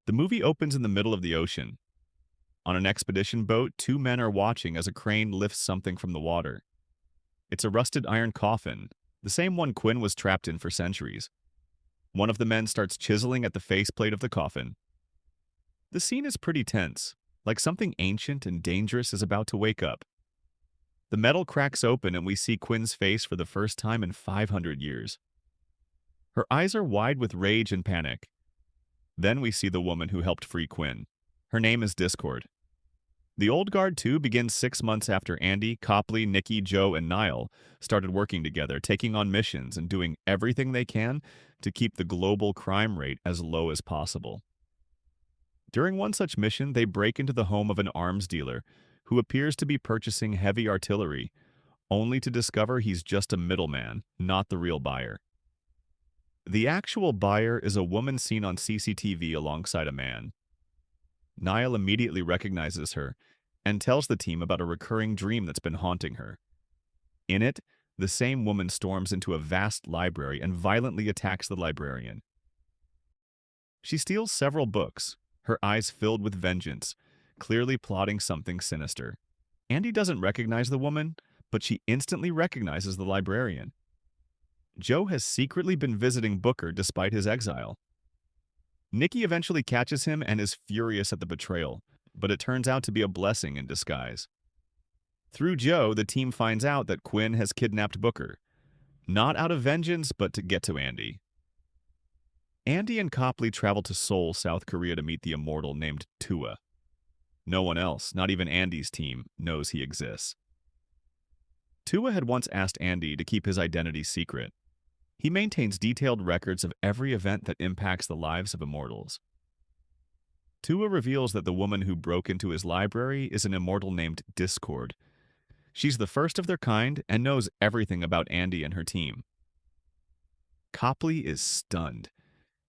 The movie opens in the middle of the ocean. On an expedition boat, two men are watching as a crane lifts something from the water. It's a rusted iron coffin, the same one Quinn was trapped in for centuries. One of the men starts chiseling at the faceplate of the coffin. The scene is pretty tense, like something ancient and dangerous is about to wake up. The metal cracks open and we see Quinn's face for the first time in 500 years. Her eyes are wide with rage and panic. Then we see the woman who helped free Quinn. Her name is Discord. The Old Guard 2 begins 6 months after Andy, Copley, Nikki, Joe, and Niall started working together, taking on missions and doing everything they can to keep the global crime rate as low as possible. During one such mission, they break into the home of an arms dealer who appears to be purchasing heavy artillery, only to discover he's just a middleman, not the real buyer. The actual buyer is a woman seen on CCTV alongside a man. Niall immediately recognizes her and tells the team about a recurring dream that's been haunting her. In it, the same woman storms into a vast library and violently attacks the librarian. She steals several books, her eyes filled with vengeance, clearly plotting something sinister. Andy doesn't recognize the woman, but she instantly recognizes the librarian. Joe has secretly been visiting Booker despite his exile. Nikki eventually catches him and is furious at the betrayal, but it turns out to be a blessing in disguise. Through Joe, the team finds out that Quinn has kidnapped Booker, not out of vengeance, but to get to Andy. Andy and Copley travel to Seoul, South Korea to meet the immortal named Tua. No one else, not even Andy's team, knows he exists. Tua had once asked Andy to keep his identity secret. He maintains detailed records of every event that impacts the lives of immortals. Tua reveals that the woman who broke into his library is an immortal named Discord. She's the first of their kind and knows everything about Andy and her team. Copley is stunned.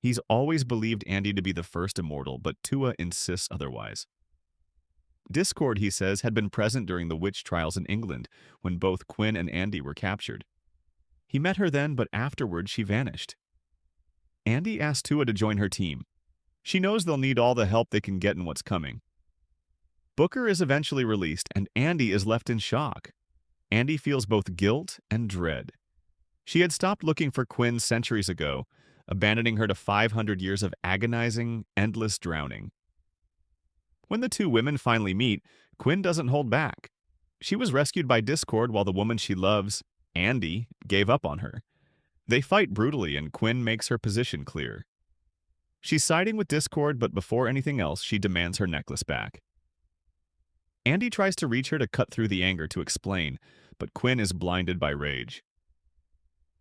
He's always believed Andy to be the first immortal, but Tua insists otherwise. Discord, he says, had been present during the witch trials in England when both Quinn and Andy were captured. He met her then, but afterward she vanished. Andy asks Tua to join her team. She knows they'll need all the help they can get in what's coming. Booker is eventually released, and Andy is left in shock. Andy feels both guilt and dread. She had stopped looking for Quinn centuries ago, abandoning her to 500 years of agonizing, endless drowning. When the two women finally meet, Quinn doesn't hold back. She was rescued by Discord while the woman she loves, Andy, gave up on her. They fight brutally and Quinn makes her position clear. She's siding with Discord, but before anything else, she demands her necklace back. Andy tries to reach her to cut through the anger to explain, but Quinn is blinded by rage.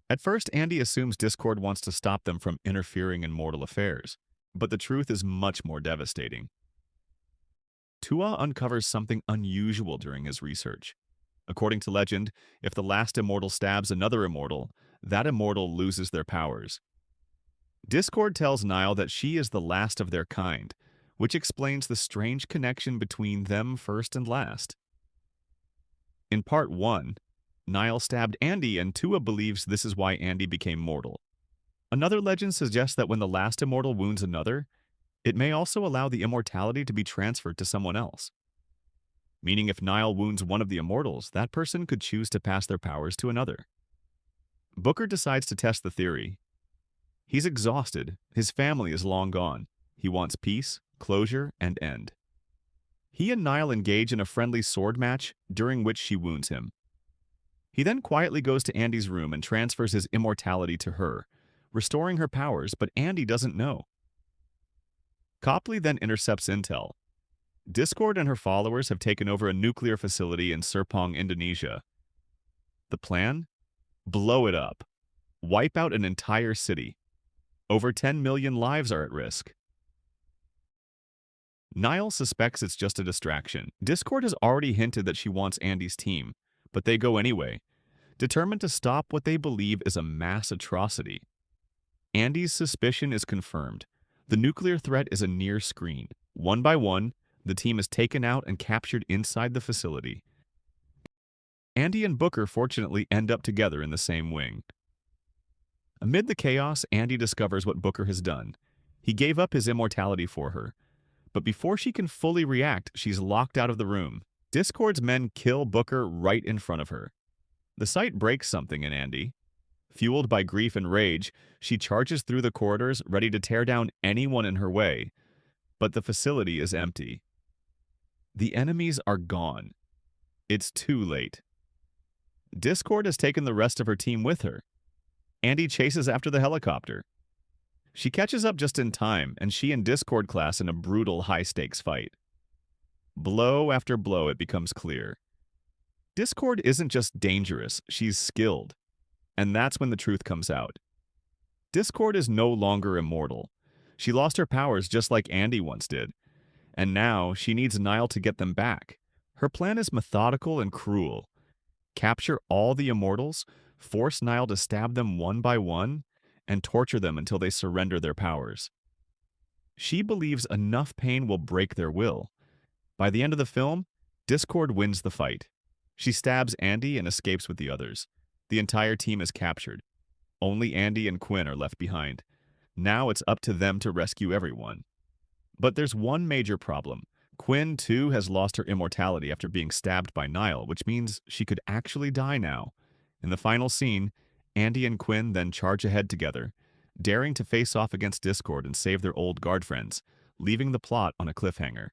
At first, Andy assumes Discord wants to stop them from interfering in mortal affairs, but the truth is much more devastating. Tua uncovers something unusual during his research. According to legend, if the last immortal stabs another immortal, that immortal loses their powers. Discord tells Niall that she is the last of their kind, which explains the strange connection between them first and last. In part 1, Niall stabbed Andy and Tua believes this is why Andy became mortal. Another legend suggests that when the last immortal wounds another, it may also allow the immortality to be transferred to someone else. Meaning if Niall wounds one of the immortals, that person could choose to pass their powers to another. Booker decides to test the theory. He's exhausted, his family is long gone. He wants peace, closure, and end. He and Niall engage in a friendly sword match, during which she wounds him. He then quietly goes to Andy's room and transfers his immortality to her, restoring her powers, but Andy doesn't know. Copley then intercepts intel. Discord and her followers have taken over a nuclear facility in Serpong, Indonesia. The plan? Blow it up. Wipe out an entire city. Over 10 million lives are at risk. Niall suspects it's just a distraction. Discord has already hinted that she wants Andy's team, but they go anyway, determined to stop what they believe is a mass atrocity. Andy's suspicion is confirmed. The nuclear threat is a near screen. One by one, the team is taken out and captured inside the facility. Andy and Booker fortunately end up together in the same wing. Amid the chaos, Andy discovers what Booker has done. He gave up his immortality for her, but before she can fully react, she's locked out of the room. Discord's men kill Booker right in front of her. The sight breaks something in Andy. Fueled by grief and rage, she charges through the corridors, ready to tear down anyone in her way, but the facility is empty. The enemies are gone. It's too late. Discord has taken the rest of her team with her. Andy chases after the helicopter. She catches up just in time, and she and Discord clash in a brutal high-stakes fight. Blow after blow, it becomes clear. Discord isn't just dangerous, she's skilled. And that's when the truth comes out. Discord is no longer immortal. She lost her powers just like Andy once did. And now she needs Nile to get them back. Her plan is methodical and cruel. Capture all the immortals, force Nile to stab them one by one, and torture them until they surrender their powers. She believes enough pain will break their will. By the end of the film, Discord wins the fight. She stabs Andy and escapes with the others. The entire team is captured. Only Andy and Quinn are left behind. Now it's up to them to rescue everyone. But there's one major problem. Quinn, too, has lost her immortality after being stabbed by Nile, which means she could actually die now. In the final scene, Andy and Quinn then charge ahead together, daring to face off against Discord and save their old guard friends, leaving the plot on a cliffhanger.